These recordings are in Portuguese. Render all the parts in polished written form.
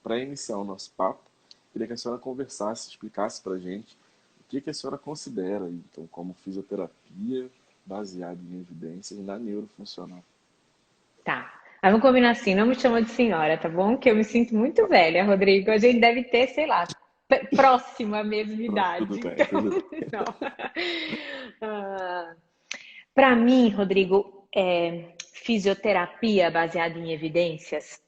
Para iniciar o nosso papo, queria que a senhora conversasse, explicasse para a gente o que a senhora considera, então, como fisioterapia baseada em evidências na neurofuncional. Tá. Mas vamos combinar assim, não me chama de senhora, tá bom? Que eu me sinto muito velha, Rodrigo. A gente deve ter, sei lá, próxima à mesma Pronto, tudo idade. bem, Então, tudo bem. não. Para mim, Rodrigo, fisioterapia baseada em evidências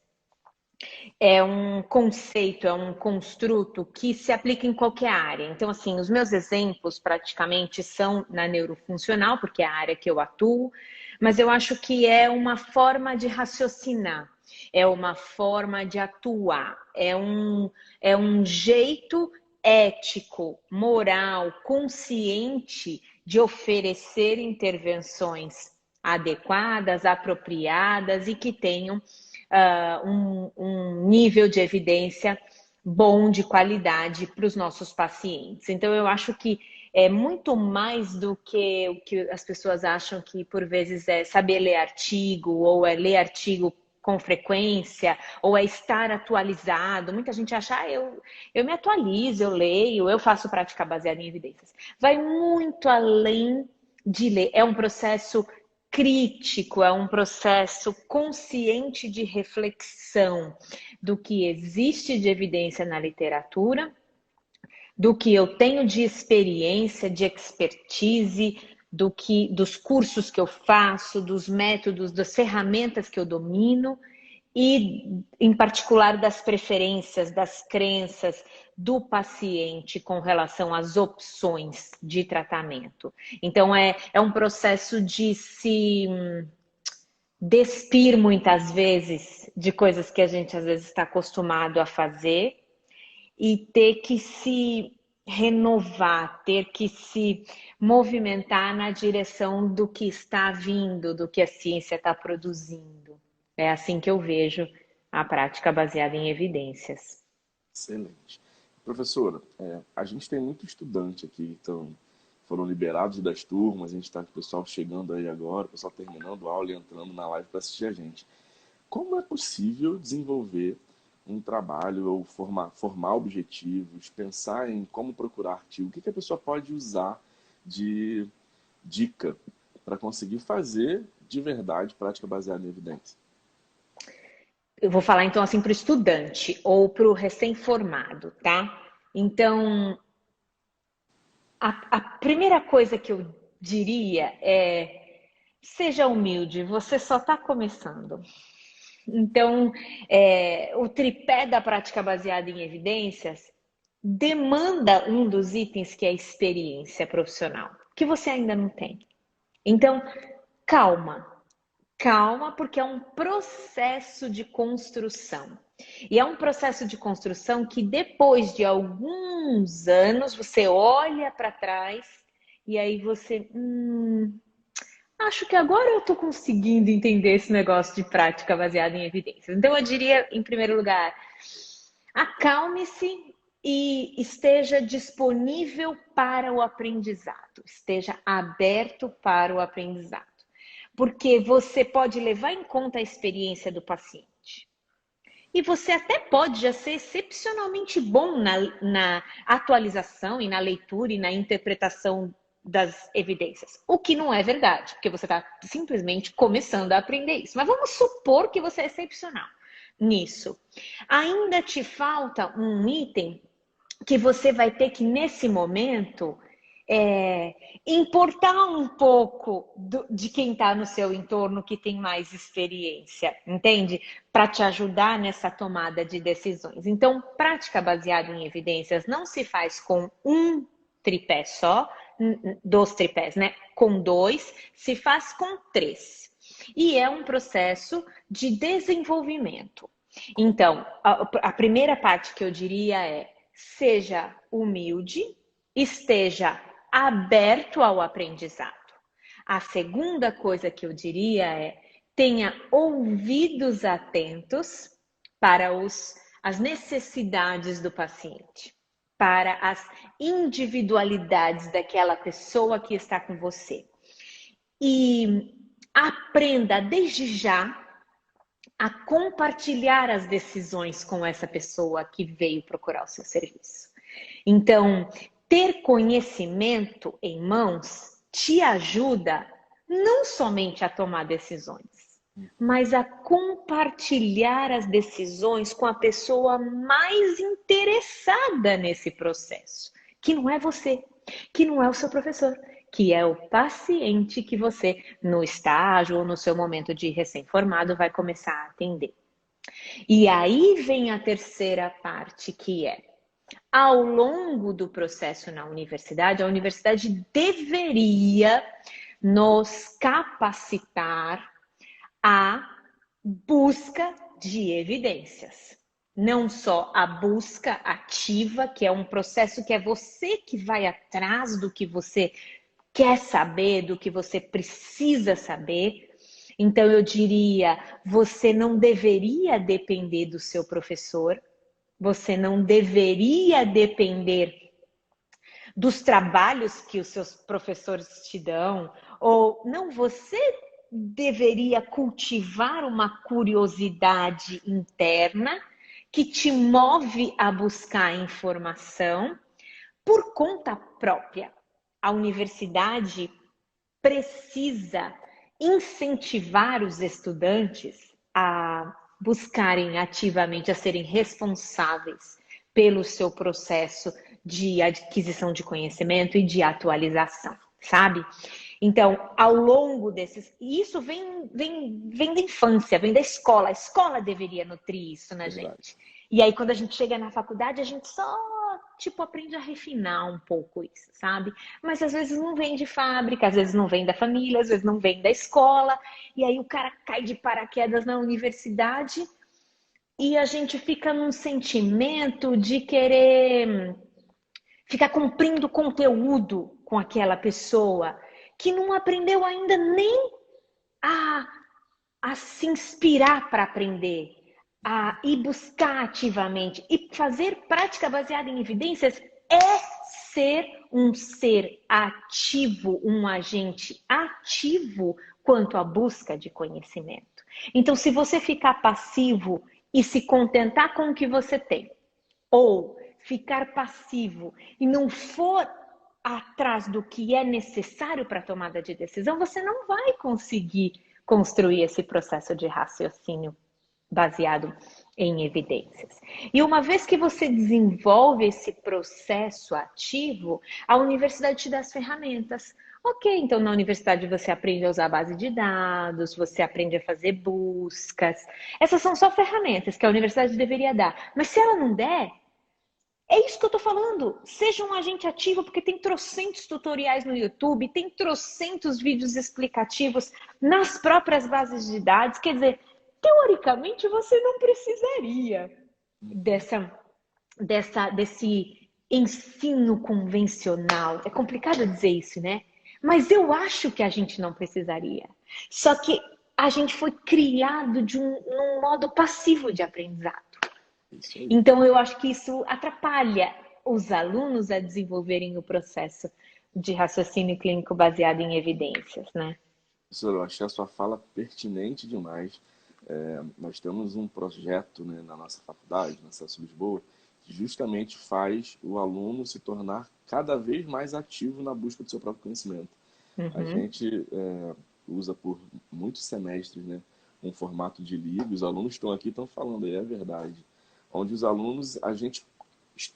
é um conceito, é um construto que se aplica em qualquer área. Então, assim, os meus exemplos praticamente são na neurofuncional, porque é a área que eu atuo, mas eu acho que é uma forma de raciocinar, é uma forma de atuar, é um jeito ético, moral, consciente de oferecer intervenções adequadas, apropriadas e que tenham um nível de evidência bom, de qualidade para os nossos pacientes. Então, eu acho que é muito mais do que o que as pessoas acham que, por vezes, é saber ler artigo, ou é ler artigo com frequência, ou é estar atualizado. Muita gente acha, eu me atualizo, eu leio, eu faço prática baseada em evidências. Vai muito além de ler. É um processo crítico, é um processo consciente de reflexão do que existe de evidência na literatura, do que eu tenho de experiência, de expertise, dos cursos que eu faço, dos métodos, das ferramentas que eu domino e, em particular, das preferências, das crenças do paciente com relação às opções de tratamento. Então, é um processo de se despir muitas vezes de coisas que a gente às vezes está acostumado a fazer e ter que se renovar, ter que se movimentar na direção do que está vindo, do que a ciência está produzindo. É assim que eu vejo a prática baseada em evidências. Excelente. Professora, a gente tem muito estudante aqui, então foram liberados das turmas, a gente está com o pessoal chegando aí agora, o pessoal terminando a aula e entrando na live para assistir a gente. Como é possível desenvolver um trabalho ou formar objetivos, pensar em como procurar artigo? O que a pessoa pode usar de dica para conseguir fazer de verdade prática baseada em evidência? Eu vou falar então assim para o estudante ou para o recém-formado, tá? Então, a primeira coisa que eu diria é: seja humilde, você só está começando. Então, o tripé da prática baseada em evidências demanda um dos itens que é a experiência profissional, que você ainda não tem. Então, calma, calma, porque é um processo de construção. E é um processo de construção que depois de alguns anos você olha para trás e aí você, acho que agora eu estou conseguindo entender esse negócio de prática baseada em evidências. Então, eu diria, em primeiro lugar, acalme-se e esteja disponível para o aprendizado, esteja aberto para o aprendizado, porque você pode levar em conta a experiência do paciente. E você até pode já ser excepcionalmente bom na atualização e na leitura e na interpretação das evidências. O que não é verdade, porque você está simplesmente começando a aprender isso. Mas vamos supor que você é excepcional nisso. Ainda te falta um item que você vai ter que, nesse momento, importar um pouco de quem está no seu entorno que tem mais experiência, entende? Para te ajudar nessa tomada de decisões. Então, prática baseada em evidências não se faz com um tripé só, dos tripés, né? Com dois, se faz com três. E é um processo de desenvolvimento. Então, a primeira parte que eu diria é: seja humilde, esteja aberto ao aprendizado. A segunda coisa que eu diria é: tenha ouvidos atentos para as necessidades do paciente, para as individualidades daquela pessoa que está com você. E aprenda desde já a compartilhar as decisões com essa pessoa que veio procurar o seu serviço. Então, ter conhecimento em mãos te ajuda não somente a tomar decisões, mas a compartilhar as decisões com a pessoa mais interessada nesse processo, que não é você, que não é o seu professor, que é o paciente que você, no estágio ou no seu momento de recém-formado, vai começar a atender. E aí vem a terceira parte, que é, ao longo do processo na universidade, a universidade deveria nos capacitar à busca de evidências. Não só a busca ativa, que é um processo que é você que vai atrás do que você quer saber, do que você precisa saber. Então, eu diria, você não deveria depender do seu professor, você não deveria depender dos trabalhos que os seus professores te dão, ou não, você deveria cultivar uma curiosidade interna que te move a buscar informação por conta própria. A universidade precisa incentivar os estudantes a buscarem ativamente, a serem responsáveis pelo seu processo de aquisição de conhecimento e de atualização, sabe? Então, ao longo desses... E isso vem da infância, vem da escola. A escola deveria nutrir isso na gente. E aí, quando a gente chega na faculdade, a gente só, tipo, aprende a refinar um pouco isso, sabe? Mas às vezes não vem de fábrica, às vezes não vem da família, às vezes não vem da escola. E aí o cara cai de paraquedas na universidade e a gente fica num sentimento de querer ficar cumprindo conteúdo com aquela pessoa que não aprendeu ainda nem a se inspirar para aprender, a ir buscar ativamente. E fazer prática baseada em evidências é ser um ser ativo, um agente ativo quanto à busca de conhecimento. Então, se você ficar passivo e se contentar com o que você tem, ou ficar passivo e não for atrás do que é necessário para a tomada de decisão, você não vai conseguir construir esse processo de raciocínio baseado em evidências. E uma vez que você desenvolve esse processo ativo, a universidade te dá as ferramentas. Ok, então na universidade você aprende a usar a base de dados, você aprende a fazer buscas. Essas são só ferramentas que a universidade deveria dar. Mas se ela não der, é isso que eu tô falando. Seja um agente ativo, porque tem trocentos tutoriais no YouTube, tem trocentos vídeos explicativos nas próprias bases de dados. Quer dizer, teoricamente você não precisaria desse ensino convencional. É complicado dizer isso, né? Mas eu acho que a gente não precisaria. Só que a gente foi criado num modo passivo de aprendizado. Então, eu acho que isso atrapalha os alunos a desenvolverem o processo de raciocínio clínico baseado em evidências, né? Professor, eu achei a sua fala pertinente demais. Nós temos um projeto, né, na nossa faculdade, na Celso Lisboa, que justamente faz o aluno se tornar cada vez mais ativo na busca do seu próprio conhecimento. A gente usa por muitos semestres, né, um formato de livro. Os alunos estão aqui, estão falando, aí é verdade. Onde os alunos, a gente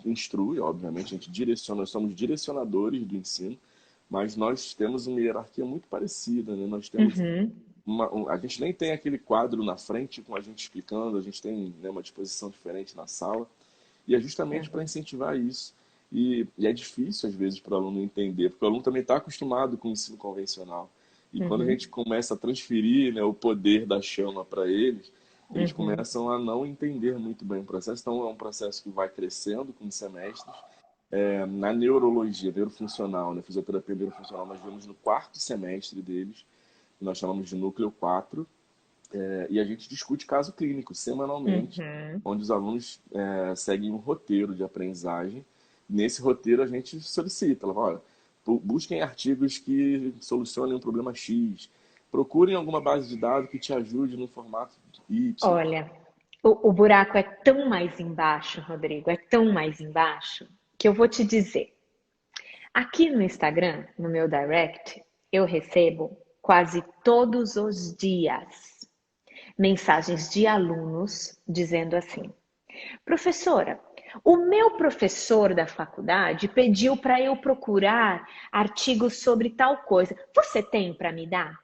instrui, obviamente, a gente direciona, nós somos direcionadores do ensino, mas nós temos uma hierarquia muito parecida, né? Nós temos a gente nem tem aquele quadro na frente com a gente explicando, a gente tem, né, uma disposição diferente na sala, e é justamente para incentivar isso. E é difícil, às vezes, para o aluno entender, porque o aluno também está acostumado com o ensino convencional. E quando a gente começa a transferir, né, o poder da chama para eles começam a não entender muito bem o processo. Então, é um processo que vai crescendo com os semestres. Na neurologia, neurofuncional, na fisioterapia neurofuncional, nós vemos no quarto semestre deles, que nós chamamos de núcleo 4, e a gente discute caso clínico semanalmente, onde os alunos seguem um roteiro de aprendizagem. Nesse roteiro, a gente solicita, olha, busquem artigos que solucionem um problema X, procurem alguma base de dados que te ajude no formato Y. Olha, o buraco é tão mais embaixo, Rodrigo, é tão mais embaixo, que eu vou te dizer. Aqui no Instagram, no meu direct, eu recebo quase todos os dias mensagens de alunos dizendo assim: professora, o meu professor da faculdade pediu para eu procurar artigos sobre tal coisa. Você tem para me dar?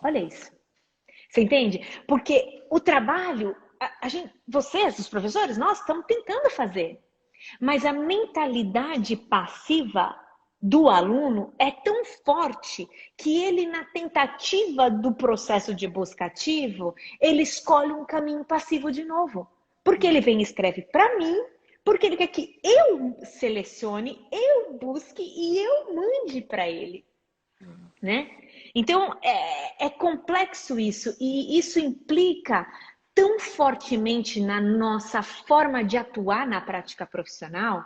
Olha isso. Você entende? Porque o trabalho, vocês, os professores, nós estamos tentando fazer. Mas a mentalidade passiva do aluno é tão forte que ele, na tentativa do processo de busca ativo, ele escolhe um caminho passivo de novo. Porque ele vem e escreve para mim, porque ele quer que eu selecione, eu busque e eu mande para ele, né? Então, é complexo isso, e isso implica tão fortemente na nossa forma de atuar na prática profissional,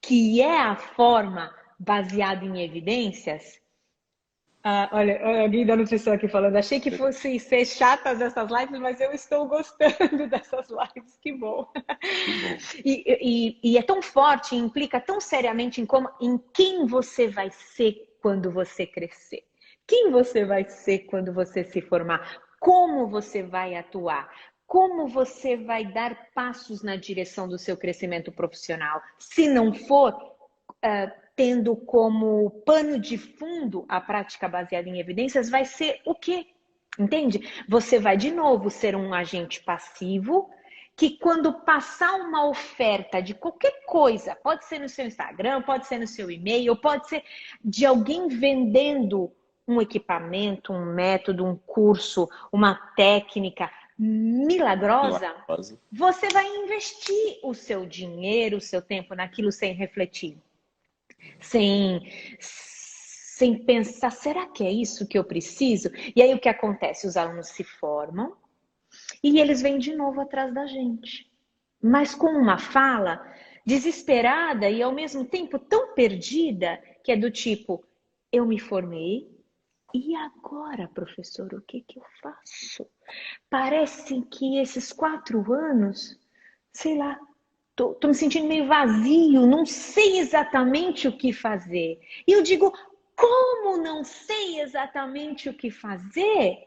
que é a forma baseada em evidências. Ah, olha, alguém da nutrição aqui falando, achei que fosse ser chatas essas lives, mas eu estou gostando dessas lives, que bom. Que bom. E é tão forte, implica tão seriamente em quem você vai ser quando você crescer. Quem você vai ser quando você se formar? Como você vai atuar? Como você vai dar passos na direção do seu crescimento profissional? Se não for tendo como pano de fundo a prática baseada em evidências, vai ser o quê? Entende? Você vai de novo ser um agente passivo que, quando passar uma oferta de qualquer coisa, pode ser no seu Instagram, pode ser no seu e-mail, pode ser de alguém vendendo um equipamento, um método, um curso, uma técnica milagrosa, Milagrosa. você vai investir o seu dinheiro, o seu tempo naquilo sem refletir. Sem pensar, será que é isso que eu preciso? E aí o que acontece? Os alunos se formam e eles vêm de novo atrás da gente. Mas com uma fala desesperada e ao mesmo tempo tão perdida, que é do tipo, eu me formei, e agora, professor, o que eu faço? Parece que esses 4 anos, sei lá, tô me sentindo meio vazio, não sei exatamente o que fazer. E eu digo, como não sei exatamente o que fazer?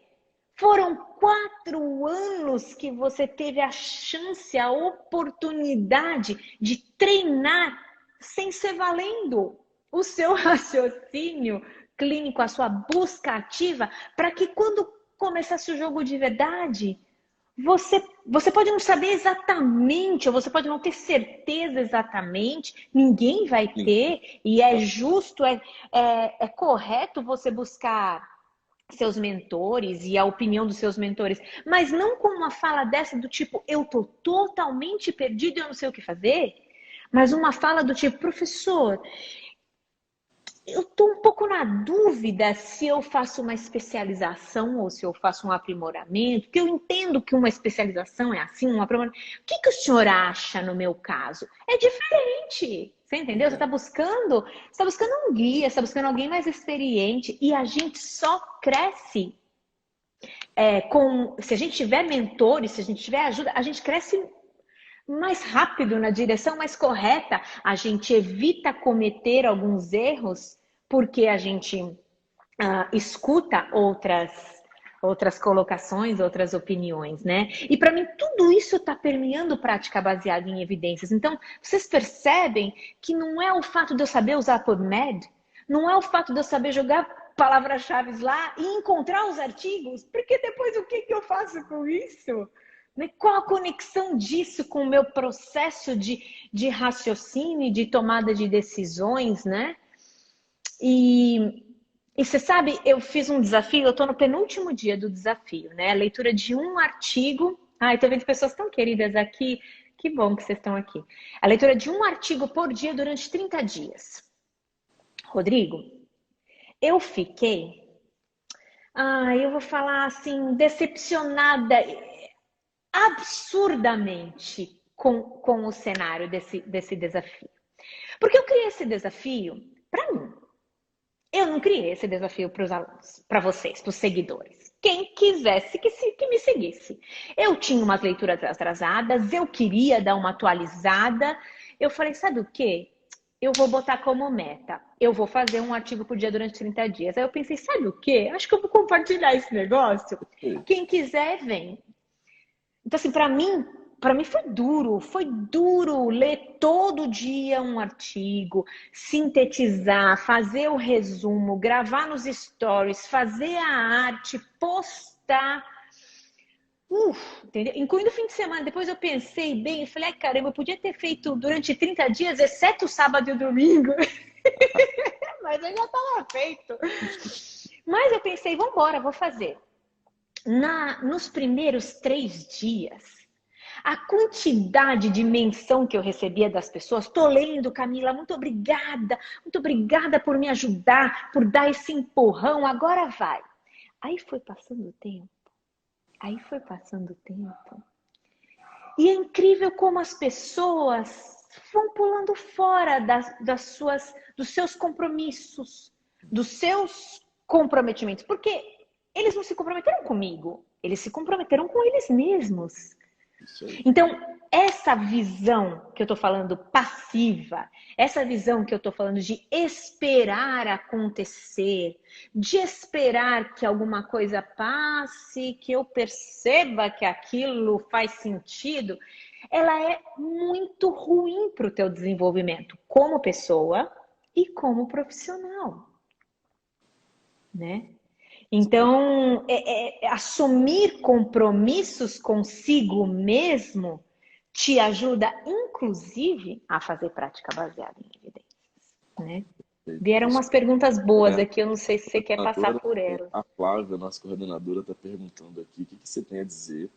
Foram 4 anos que você teve a chance, a oportunidade de treinar sem ser valendo o seu raciocínio clínico, a sua busca ativa, para que quando começasse o jogo de verdade, você pode não saber exatamente, ou você pode não ter certeza exatamente, ninguém vai Sim. ter, e é justo, é correto você buscar seus mentores e a opinião dos seus mentores, mas não com uma fala dessa do tipo, eu tô totalmente perdido e eu não sei o que fazer, mas uma fala do tipo, professor, eu estou um pouco na dúvida se eu faço uma especialização ou se eu faço um aprimoramento, porque eu entendo que uma especialização é assim, um aprimoramento. O que o senhor acha no meu caso? É diferente. Você entendeu? Você está buscando um guia, você está buscando alguém mais experiente, e a gente só cresce se a gente tiver mentores, se a gente tiver ajuda, a gente cresce mais rápido na direção mais correta, a gente evita cometer alguns erros porque a gente escuta outras colocações, outras opiniões, né? E para mim tudo isso está permeando prática baseada em evidências. Então, vocês percebem que não é o fato de eu saber usar a PubMed, não é o fato de eu saber jogar palavras-chave lá e encontrar os artigos, porque depois o que eu faço com isso? Qual a conexão disso com o meu processo de raciocínio e de tomada de decisões, né? E você sabe, eu fiz um desafio, eu estou no penúltimo dia do desafio, né? A leitura de um artigo. Ai, estou vendo pessoas tão queridas aqui. Que bom que vocês estão aqui. A leitura de um artigo por dia durante 30 dias. Rodrigo, eu fiquei, eu vou falar assim, decepcionada absurdamente com o cenário desse desafio. Porque eu criei esse desafio para mim. Eu não criei esse desafio para os alunos, para vocês, para os seguidores. quem quisesse que me seguisse. Eu tinha umas leituras atrasadas, eu queria dar uma atualizada. Eu falei, sabe o quê? Eu vou botar como meta. Eu vou fazer um artigo por dia durante 30 dias. Aí eu pensei, sabe o quê? Acho que eu vou compartilhar esse negócio. Quem quiser, vem. Então, assim, para mim foi duro ler todo dia um artigo, sintetizar, fazer o resumo, gravar nos stories, fazer a arte, postar. Entendeu? Incluindo o fim de semana. Depois eu pensei bem e falei, caramba, eu podia ter feito durante 30 dias, exceto o sábado e o domingo. Mas eu já estava feito. Mas eu pensei, vamos embora, vou fazer. Nos primeiros 3 dias, a quantidade de menção que eu recebia das pessoas, tô lendo, Camila, muito obrigada por me ajudar, por dar esse empurrão, agora vai. Aí foi passando o tempo, e é incrível como as pessoas vão pulando fora dos seus compromissos, dos seus comprometimentos, porque eles não se comprometeram comigo, eles se comprometeram com eles mesmos. Então, essa visão que eu tô falando passiva, essa visão que eu tô falando de esperar acontecer, de esperar que alguma coisa passe, que eu perceba que aquilo faz sentido, ela é muito ruim para o teu desenvolvimento como pessoa e como profissional, né? Então, assumir compromissos consigo mesmo te ajuda, inclusive, a fazer prática baseada em evidências, né? Vieram umas perguntas boas aqui, eu não sei se você quer passar por elas. A Flávia, nossa coordenadora, está perguntando aqui o que você tem a dizer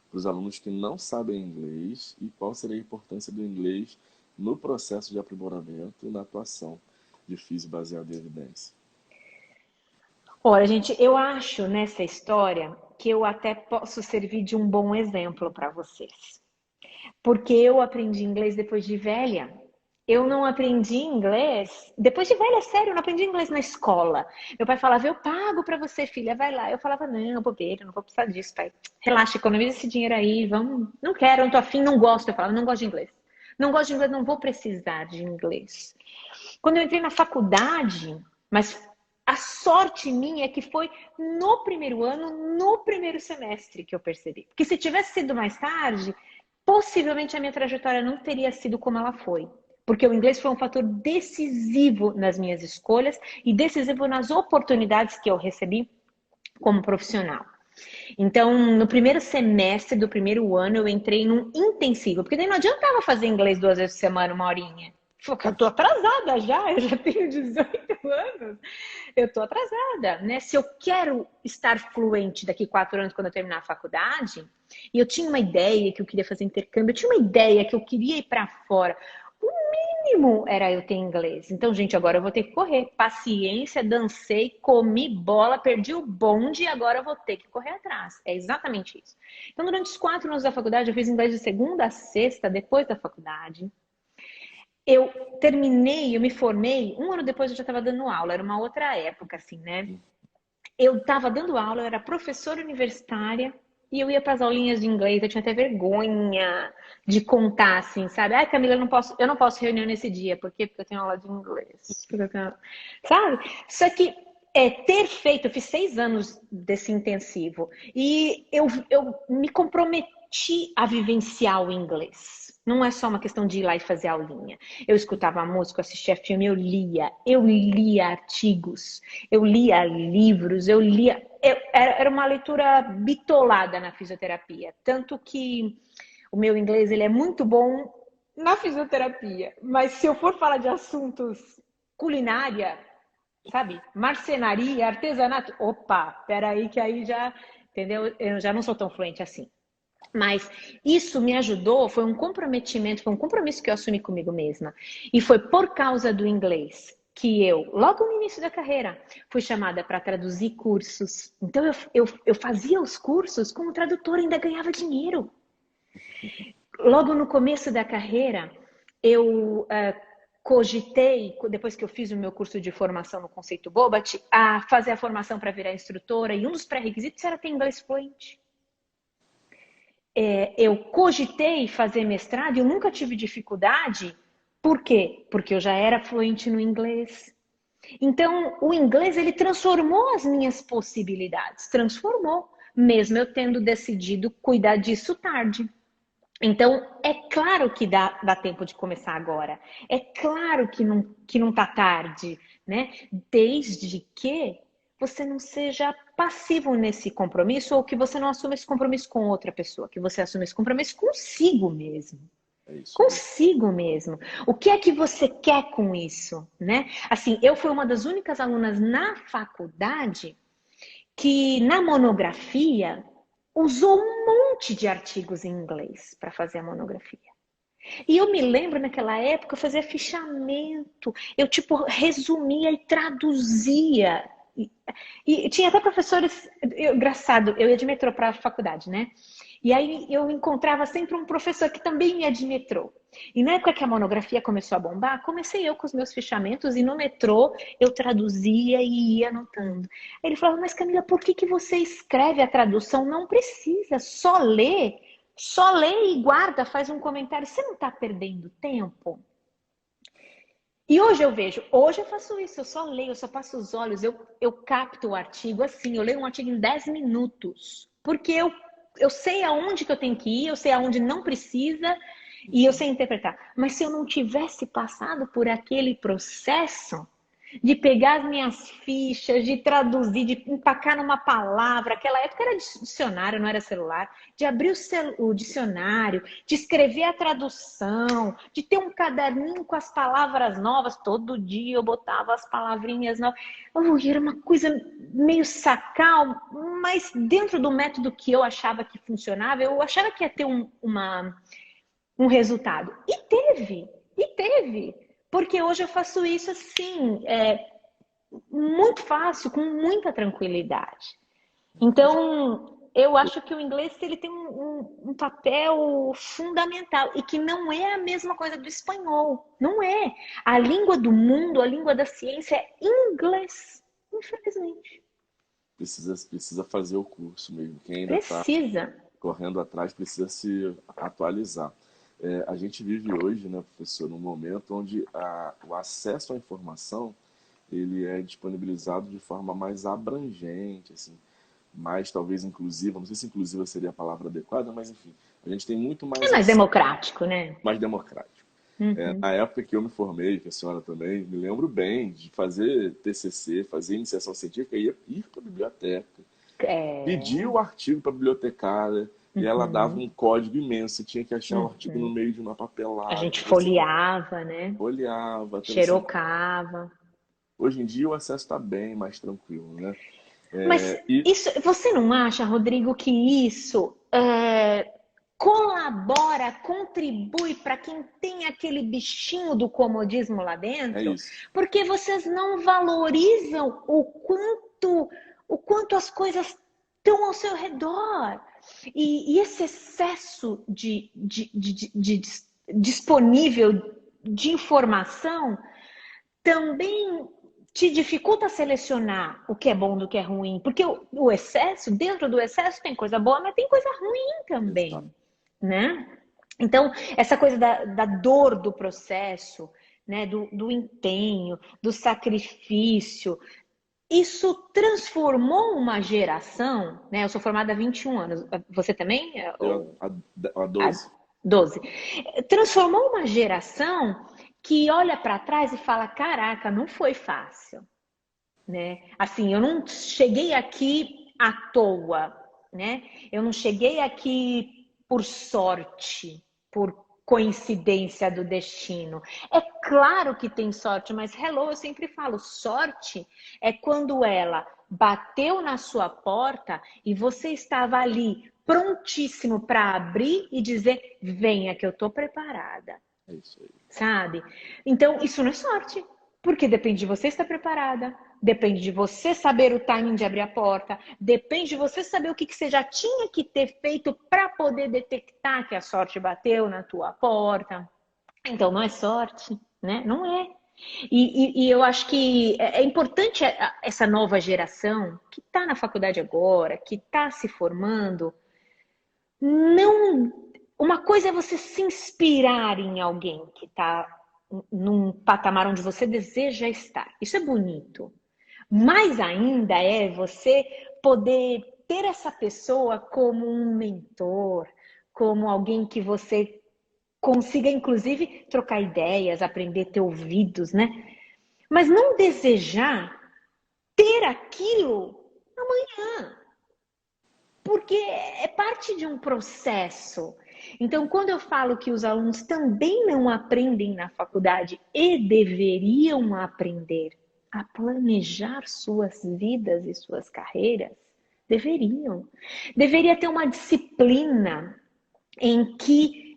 para os alunos que não sabem inglês e qual seria a importância do inglês no processo de aprimoramento e na atuação de FISO baseado em evidência. Olha, gente, eu acho nessa história que eu até posso servir de um bom exemplo para vocês. Porque eu aprendi inglês depois de velha. Eu não aprendi inglês depois de velha, sério, eu não aprendi inglês na escola. Meu pai falava, eu pago para você, filha, vai lá. Eu falava, não, bobeira, não vou precisar disso, pai. Relaxa, economiza esse dinheiro aí, vamos. Não quero, não tô afim, não gosto. Eu falava, não gosto de inglês. Não gosto de inglês, não vou precisar de inglês. Quando eu entrei na faculdade, mas a sorte minha é que foi no primeiro ano, no primeiro semestre que eu percebi. Porque se tivesse sido mais tarde, possivelmente a minha trajetória não teria sido como ela foi. Porque o inglês foi um fator decisivo nas minhas escolhas e decisivo nas oportunidades que eu recebi como profissional. Então, no primeiro semestre do primeiro ano, eu entrei num intensivo. Porque daí não adiantava fazer inglês 2 vezes por semana, 1 horinha. Eu tô atrasada já, eu já tenho 18 anos. Eu tô atrasada, né? Se eu quero estar fluente daqui 4 anos, quando eu terminar a faculdade, e eu tinha uma ideia que eu queria fazer intercâmbio, eu tinha uma ideia que eu queria ir para fora. O mínimo era eu ter inglês. Então, gente, agora eu vou ter que correr. Paciência, dancei, comi bola, perdi o bonde e agora eu vou ter que correr atrás. É exatamente isso. Então, durante os 4 anos da faculdade, eu fiz inglês de segunda a sexta, depois da faculdade. Eu terminei, eu me formei, 1 ano depois eu já estava dando aula, era uma outra época, assim, né? Eu estava dando aula, eu era professora universitária e eu ia para as aulinhas de inglês, eu tinha até vergonha de contar, assim, sabe? Ai, Camila, eu não posso reunião nesse dia, por quê? Porque eu tenho aula de inglês. Sabe? Só que ter feito, eu fiz 6 anos desse intensivo e eu me comprometi a vivenciar o inglês. Não é só uma questão de ir lá e fazer aulinha. Eu escutava música, assistia filme, eu lia artigos, eu lia livros, era uma leitura bitolada na fisioterapia. Tanto que o meu inglês ele é muito bom na fisioterapia. Mas se eu for falar de assuntos culinária, sabe? Marcenaria, artesanato, opa, peraí que aí já, entendeu? Eu já não sou tão fluente assim. Mas isso me ajudou, foi um comprometimento, foi um compromisso que eu assumi comigo mesma. E foi por causa do inglês que eu, logo no início da carreira, fui chamada para traduzir cursos. Então eu fazia os cursos como tradutora, ainda ganhava dinheiro. Logo no começo da carreira, eu cogitei, depois que eu fiz o meu curso de formação no Conceito Bobat, a fazer a formação para virar instrutora, e um dos pré-requisitos era ter inglês fluente. Eu cogitei fazer mestrado e eu nunca tive dificuldade. Por quê? Porque eu já era fluente no inglês. Então, o inglês, ele transformou as minhas possibilidades. Transformou, mesmo eu tendo decidido cuidar disso tarde. Então, é claro que dá tempo de começar agora. É claro que não tá tarde, né? Desde que você não seja passivo nesse compromisso ou que você não assuma esse compromisso com outra pessoa, que você assuma esse compromisso consigo mesmo. É isso aí. Consigo mesmo. O que é que você quer com isso, né? Assim, eu fui uma das únicas alunas na faculdade que na monografia usou um monte de artigos em inglês para fazer a monografia. E eu me lembro naquela época eu fazia fichamento, eu tipo resumia e traduzia. E tinha até professores, engraçado, eu ia de metrô para a faculdade, né? E aí eu encontrava sempre um professor que também ia de metrô. E na época que a monografia começou a bombar, comecei eu com os meus fichamentos e no metrô eu traduzia e ia anotando. Aí ele falava, mas Camila, por que você escreve a tradução? Não precisa, só lê e guarda, faz um comentário. Você não está perdendo tempo? E hoje eu vejo, hoje eu faço isso, eu só leio, eu só passo os olhos, eu capto o artigo assim, eu leio um artigo em 10 minutos. Porque eu sei aonde que eu tenho que ir, eu sei aonde não precisa e eu sei interpretar. Mas se eu não tivesse passado por aquele processo de pegar as minhas fichas, de traduzir, de empacar numa palavra, aquela época era dicionário, não era celular, de abrir o dicionário, de escrever a tradução, de ter um caderninho com as palavras novas, todo dia eu botava as palavrinhas novas. Era uma coisa meio sacal, mas dentro do método que eu achava que funcionava, eu achava que ia ter um resultado. E teve. Porque hoje eu faço isso assim, muito fácil, com muita tranquilidade. Então, eu acho que o inglês ele tem um papel fundamental e que não é a mesma coisa do espanhol. Não é. A língua do mundo, a língua da ciência é inglês, infelizmente. Precisa fazer o curso mesmo. Quem ainda está Precisa. correndo atrás precisa se atualizar. A gente vive hoje, né, professor, num momento onde o acesso à informação ele é disponibilizado de forma mais abrangente, assim, mais talvez inclusiva. Não sei se inclusiva seria a palavra adequada, mas enfim, a gente tem muito É mais mais acesso, democrático, né? mais democrático. Uhum. Na época que eu me formei, que a senhora também, me lembro bem de fazer TCC, fazer iniciação científica, ir para a biblioteca, pedir É. o artigo para a bibliotecária, e ela dava Uhum. um código imenso, você tinha que achar o artigo no Uhum. meio de uma A papelada, gente você folheava, né? olhava, então, assim, Xerocava. hoje em dia o acesso está bem mais tranquilo, né? Mas E isso, você não acha, Rodrigo, que isso colabora, contribui para quem tem aquele bichinho do comodismo lá é dentro? isso. Porque vocês não valorizam o quanto as coisas estão ao seu redor. E esse excesso de disponível de informação também te dificulta selecionar o que é bom do que é ruim, porque o excesso, dentro do excesso tem coisa boa, mas tem coisa ruim Exato. também, né? Então, essa coisa da dor do processo, né, do empenho, do sacrifício, isso transformou uma geração, né? Eu sou formada há 21 anos, você também? Eu, a Há 12. 12. Transformou uma geração que olha para trás e fala: caraca, não foi fácil, né? Assim, eu não cheguei aqui à toa, né? Eu não cheguei aqui por sorte, por coincidência do destino. É claro que tem sorte, mas hello, eu sempre falo, sorte é quando ela bateu na sua porta e você estava ali prontíssimo para abrir e dizer: venha que eu tô preparada, É isso aí. sabe? Então, isso não é sorte, porque depende de você estar preparada, depende de você saber o timing de abrir a porta, depende de você saber o que você já tinha que ter feito para poder detectar que a sorte bateu na tua porta. Então não é sorte, né? Não é. E eu acho que é importante essa nova geração que está na faculdade agora, que está se formando, não. Uma coisa é você se inspirar em alguém que está num patamar onde você deseja estar. Isso é bonito. Mais ainda é você poder ter essa pessoa como um mentor, como alguém que você consiga, inclusive, trocar ideias, aprender a ter ouvidos, né? Mas não desejar ter aquilo amanhã, porque é parte de um processo. Então, quando eu falo que os alunos também não aprendem na faculdade e deveriam aprender a planejar suas vidas e suas carreiras, deveriam. Deveria ter uma disciplina em que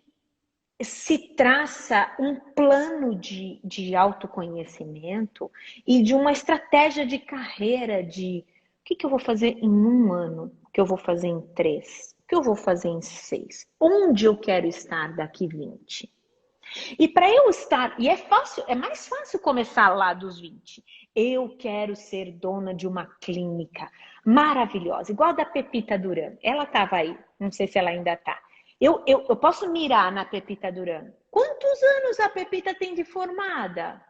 se traça um plano de autoconhecimento e de uma estratégia de carreira de o que eu vou fazer em um ano, o que eu vou fazer em 3, o que eu vou fazer em 6, onde eu quero estar daqui 20. E para eu estar, e é fácil, é mais fácil começar lá dos 20. Eu quero ser dona de uma clínica maravilhosa, igual a da Pepita Duran. Ela estava aí, não sei se ela ainda está. Eu posso mirar na Pepita Duran. Quantos anos a Pepita tem de formada?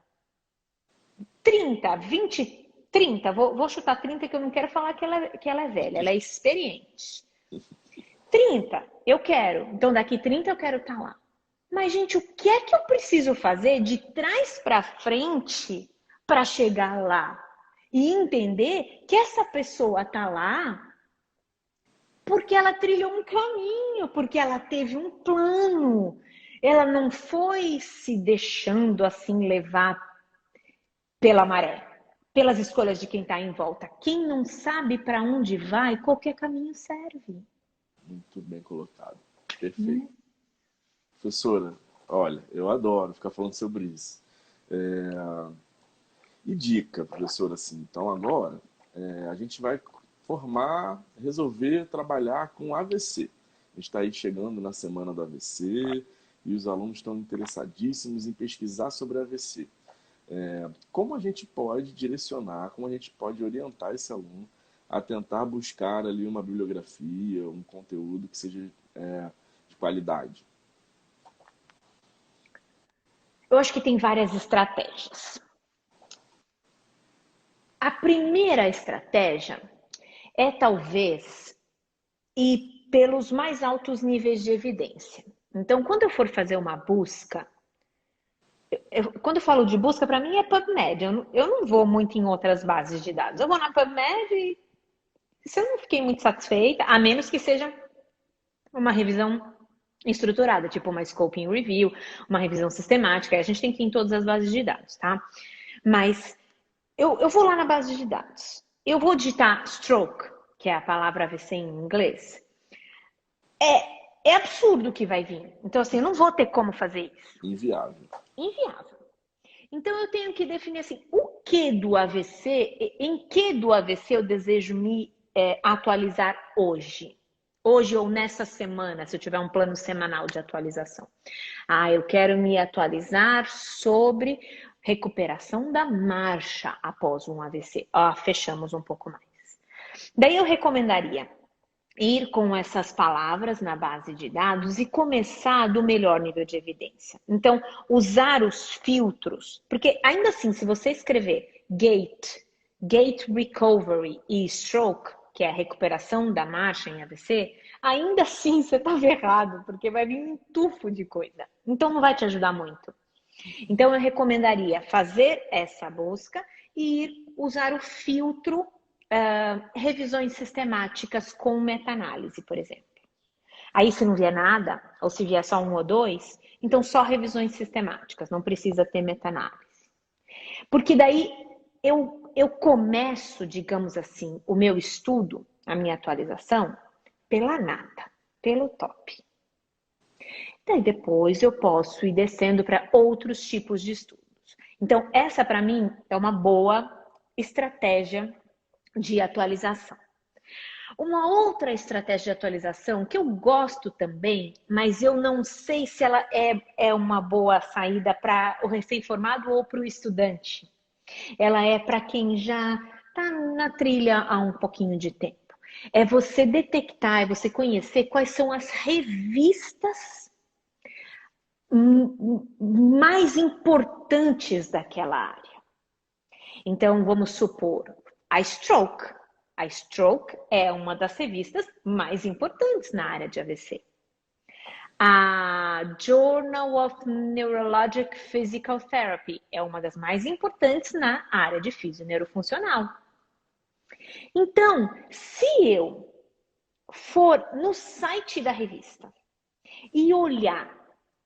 30, 20, 30. Vou chutar 30 que eu não quero falar que ela é velha. Ela é experiente. 30, eu quero. Então daqui 30 eu quero estar lá. Mas, gente, o que é que eu preciso fazer de trás para frente para chegar lá? E entender que essa pessoa está lá porque ela trilhou um caminho, porque ela teve um plano. Ela não foi se deixando assim levar pela maré, pelas escolhas de quem está em volta. Quem não sabe para onde vai, qualquer caminho serve. Muito bem colocado. Perfeito. Professora, olha, eu adoro ficar falando sobre isso. E dica, professora, assim, então agora a gente vai formar, resolver trabalhar com AVC. A gente está aí chegando na semana do AVC e os alunos estão interessadíssimos em pesquisar sobre AVC. Como a gente pode direcionar, como a gente pode orientar esse aluno a tentar buscar ali uma bibliografia, um conteúdo que seja de qualidade? Eu acho que tem várias estratégias. A primeira estratégia é talvez ir pelos mais altos níveis de evidência. Então, quando eu for fazer uma busca, quando eu falo de busca, para mim é PubMed. Eu não vou muito em outras bases de dados. Eu vou na PubMed e se eu não fiquei muito satisfeita, a menos que seja uma revisão estruturada, tipo uma scoping review, uma revisão sistemática, a gente tem que ir em todas as bases de dados, tá? Mas eu vou lá na base de dados. Eu vou digitar stroke, que é a palavra AVC em inglês. É absurdo o que vai vir. Então, assim, eu não vou ter como fazer isso. Inviável. Inviável. Então, eu tenho que definir assim, o que do AVC, em que do AVC eu desejo me atualizar hoje? Hoje ou nessa semana, se eu tiver um plano semanal de atualização. Eu quero me atualizar sobre recuperação da marcha após um AVC. Fechamos um pouco mais. Daí eu recomendaria ir com essas palavras na base de dados e começar do melhor nível de evidência. Então, usar os filtros, porque ainda assim, se você escrever gait recovery e stroke, que é a recuperação da marcha em AVC, ainda assim você estava errado, porque vai vir um tufo de coisa. Então, não vai te ajudar muito. Então, eu recomendaria fazer essa busca e usar o filtro revisões sistemáticas com meta-análise, por exemplo. Aí, se não vier nada, ou se vier só um ou dois, então só revisões sistemáticas, não precisa ter meta-análise. Porque daí eu começo, digamos assim, o meu estudo, a minha atualização, pela nata, pelo top. Daí depois eu posso ir descendo para outros tipos de estudos. Então, essa para mim é uma boa estratégia de atualização. Uma outra estratégia de atualização que eu gosto também, mas eu não sei se ela é uma boa saída para o recém-formado ou para o estudante. Ela é para quem já está na trilha há um pouquinho de tempo. É você detectar, é você conhecer quais são as revistas mais importantes daquela área. Então, vamos supor, a Stroke. A Stroke é uma das revistas mais importantes na área de AVC. A Journal of Neurologic Physical Therapy é uma das mais importantes na área de fisioneurofuncional. Então, se eu for no site da revista e olhar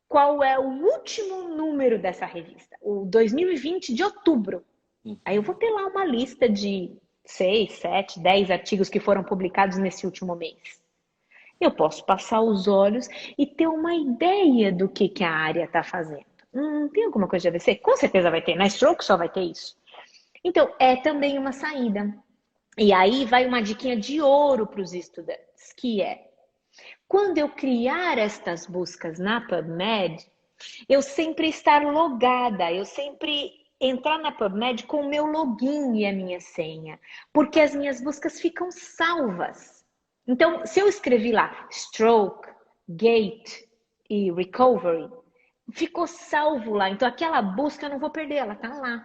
qual é o último número dessa revista, o 2020 de outubro, aí eu vou ter lá uma lista de 6, 7, 10 artigos que foram publicados nesse último mês. Eu posso passar os olhos e ter uma ideia do que a área está fazendo. Tem alguma coisa de AVC? Com certeza vai ter. Na Stroke só vai ter isso. Então, é também uma saída. E aí vai uma diquinha de ouro para os estudantes, que é, quando eu criar estas buscas na PubMed, eu sempre estar logada, eu sempre entrar na PubMed com o meu login e a minha senha, porque as minhas buscas ficam salvas. Então, se eu escrevi lá stroke, gait e recovery, ficou salvo lá. Então, aquela busca eu não vou perder, ela tá lá.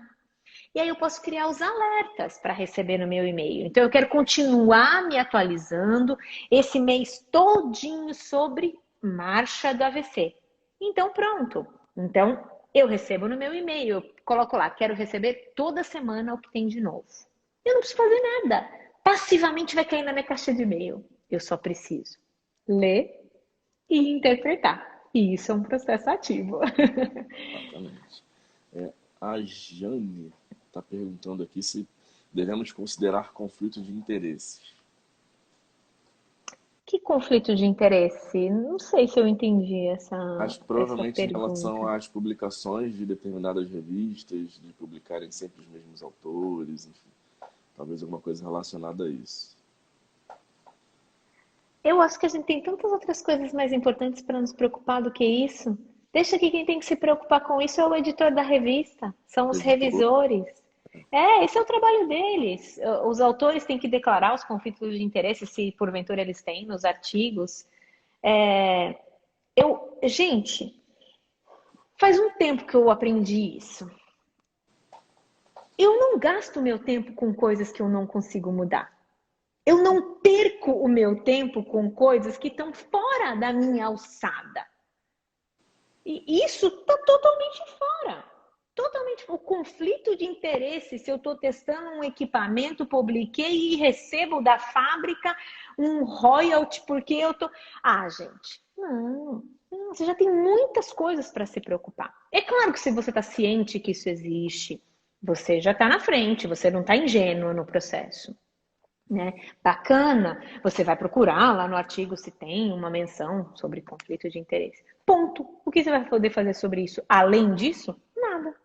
E aí eu posso criar os alertas para receber no meu e-mail. Então, eu quero continuar me atualizando esse mês todinho sobre marcha do AVC. Então, pronto. Então, eu recebo no meu e-mail, eu coloco lá, quero receber toda semana o que tem de novo. Eu não preciso fazer nada. Passivamente vai cair na minha caixa de e-mail. Eu só preciso ler e interpretar. E isso é um processo ativo. Exatamente. A Jane está perguntando aqui se devemos considerar conflito de interesses. Que conflito de interesse? Não sei se eu entendi Acho que essa provavelmente em relação pergunta. às publicações de determinadas revistas, de publicarem sempre os mesmos autores, enfim, talvez alguma coisa relacionada a isso. Eu acho que a gente tem tantas outras coisas mais importantes para nos preocupar do que isso. Deixa que quem tem que se preocupar com isso é o editor da revista, são os Editor? revisores. Esse é o trabalho deles. Os autores têm que declarar os conflitos de interesse, se porventura eles têm, nos artigos. Gente, faz um tempo que eu aprendi isso. Eu não gasto meu tempo com coisas que eu não consigo mudar. Eu não perco o meu tempo com coisas que estão fora da minha alçada. E isso está totalmente fora. Totalmente. O conflito de interesse, se eu estou testando um equipamento, publiquei e recebo da fábrica um royalty porque eu estou... gente, não, você já tem muitas coisas para se preocupar. É claro que se você está ciente que isso existe, você já está na frente, você não está ingênuo no processo. Né? Bacana, você vai procurar lá no artigo se tem uma menção sobre conflito de interesse. Ponto. O que você vai poder fazer sobre isso? Além disso, nada.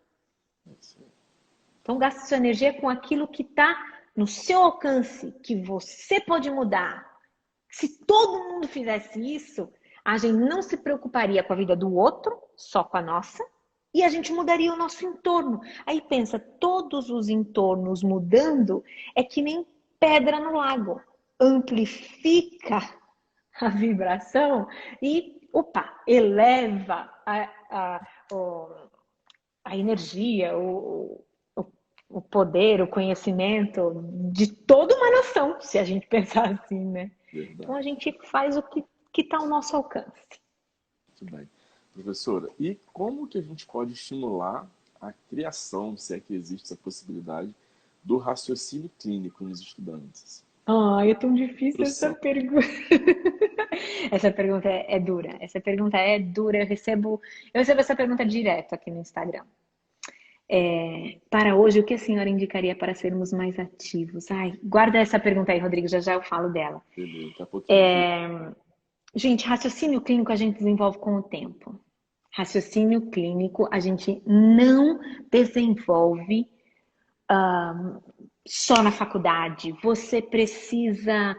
Então, gaste sua energia com aquilo que está no seu alcance, que você pode mudar. Se todo mundo fizesse isso, a gente não se preocuparia com a vida do outro, só com a nossa, e a gente mudaria o nosso entorno. Aí pensa, todos os entornos mudando é que nem pedra no lago. Amplifica a vibração e, eleva a energia, o poder, o conhecimento de toda uma nação, se a gente pensar assim, né? Verdade. Então a gente faz o que está ao nosso alcance. Muito bem. Professora, e como que a gente pode estimular a criação, se é que existe essa possibilidade, do raciocínio clínico nos estudantes? É tão difícil essa pergunta. Essa pergunta é dura. Essa pergunta é dura. Eu recebo essa pergunta direto aqui no Instagram. Para hoje, o que a senhora indicaria para sermos mais ativos? Guarda essa pergunta aí, Rodrigo, já eu falo dela. Beleza, daqui a pouquinho. Gente, raciocínio clínico a gente desenvolve com o tempo. Raciocínio clínico a gente não desenvolve só na faculdade. Você precisa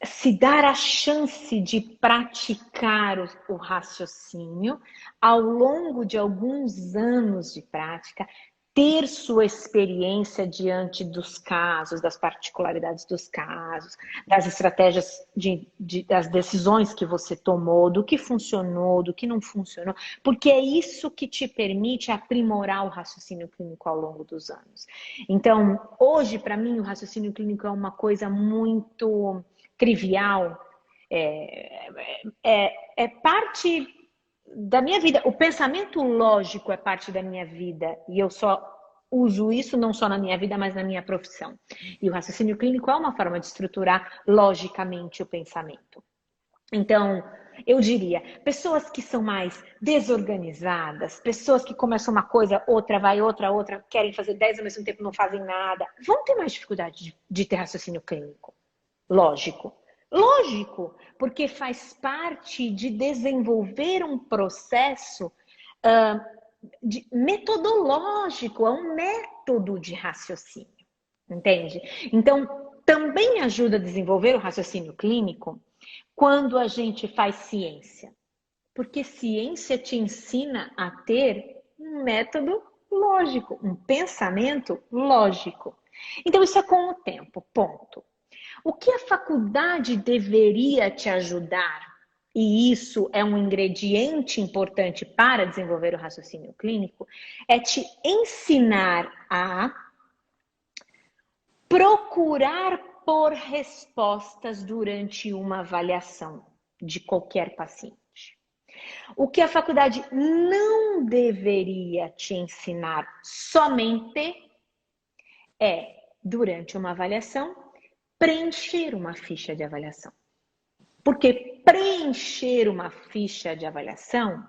se dar a chance de praticar o raciocínio ao longo de alguns anos de prática, ter sua experiência diante dos casos, das particularidades dos casos, das estratégias, das decisões que você tomou, do que funcionou, do que não funcionou, porque é isso que te permite aprimorar o raciocínio clínico ao longo dos anos. Então, hoje, para mim, o raciocínio clínico é uma coisa muito trivial, é parte da minha vida. O pensamento lógico é parte da minha vida e eu só uso isso não só na minha vida, mas na minha profissão. E o raciocínio clínico é uma forma de estruturar logicamente o pensamento. Então, eu diria, pessoas que são mais desorganizadas, pessoas que começam uma coisa, outra vai, outra, querem fazer 10 ao mesmo tempo, não fazem nada, vão ter mais dificuldade de ter raciocínio clínico. Lógico. Lógico, porque faz parte de desenvolver um processo metodológico, é um método de raciocínio, entende? Então, também ajuda a desenvolver o raciocínio clínico quando a gente faz ciência, porque ciência te ensina a ter um método lógico, um pensamento lógico. Então, isso é com o tempo, ponto. O que a faculdade deveria te ajudar, e isso é um ingrediente importante para desenvolver o raciocínio clínico, é te ensinar a procurar por respostas durante uma avaliação de qualquer paciente. O que a faculdade não deveria te ensinar somente é, durante uma avaliação, preencher uma ficha de avaliação. Porque preencher uma ficha de avaliação,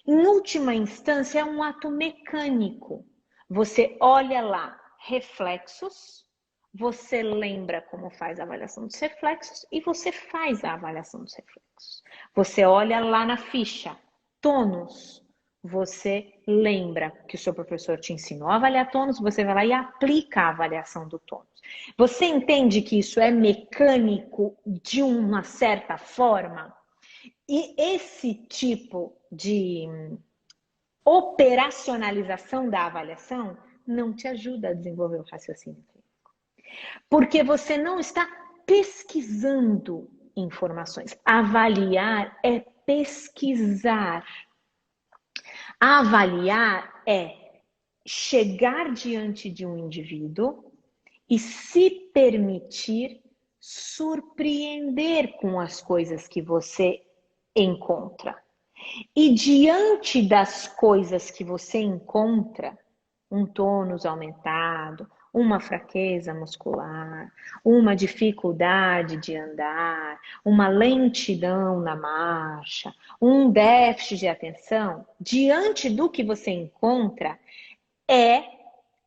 em última instância, é um ato mecânico. Você olha lá reflexos, você lembra como faz a avaliação dos reflexos e você faz a avaliação dos reflexos. Você olha lá na ficha, tônus, você lembra que o seu professor te ensinou a avaliar tônus, você vai lá e aplica a avaliação do tônus. Você entende que isso é mecânico de uma certa forma? E esse tipo de operacionalização da avaliação não te ajuda a desenvolver o raciocínio clínico. Porque você não está pesquisando informações. Avaliar é pesquisar. Avaliar é chegar diante de um indivíduo e se permitir surpreender com as coisas que você encontra. E diante das coisas que você encontra, um tônus aumentado, uma fraqueza muscular, uma dificuldade de andar, uma lentidão na marcha, um déficit de atenção, diante do que você encontra, é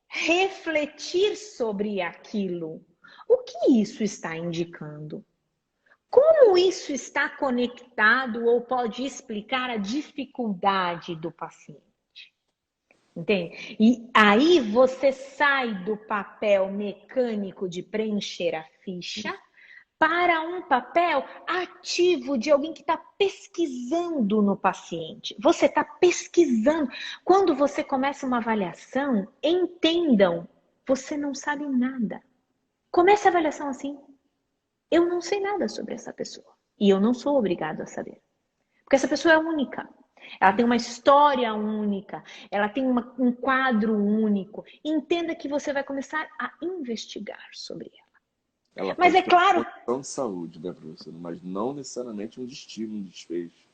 refletir sobre aquilo. O que isso está indicando? Como isso está conectado ou pode explicar a dificuldade do paciente? Entende? E aí você sai do papel mecânico de preencher a ficha para um papel ativo de alguém que está pesquisando no paciente. Você está pesquisando. Quando você começa uma avaliação, entendam, você não sabe nada. Comece a avaliação assim. Eu não sei nada sobre essa pessoa. E eu não sou obrigado a saber. Porque essa pessoa é única. Ela tem uma história única. Ela tem um quadro único. Entenda que você vai começar a investigar sobre ela. Ela Mas pode é ter claro... uma condição de saúde, né, professora? Mas não necessariamente um destino, um desfecho.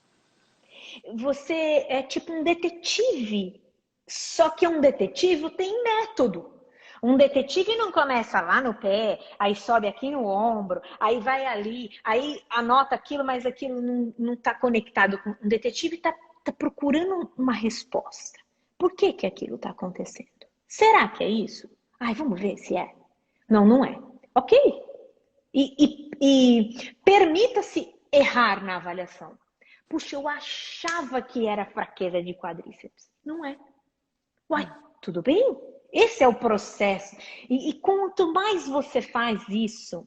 Você é tipo um detetive. Só que um detetive tem método. Um detetive não começa lá no pé, aí sobe aqui no ombro, aí vai ali, aí anota aquilo, mas aquilo não está conectado com... Um detetive está procurando uma resposta. Por que que aquilo está acontecendo? Será que é isso? Ai, vamos ver se é. Não, não é. Ok. E permita-se errar na avaliação. Puxa, eu achava que era fraqueza de quadríceps. Não é. Uai, tudo bem? Esse é o processo. E quanto mais você faz isso,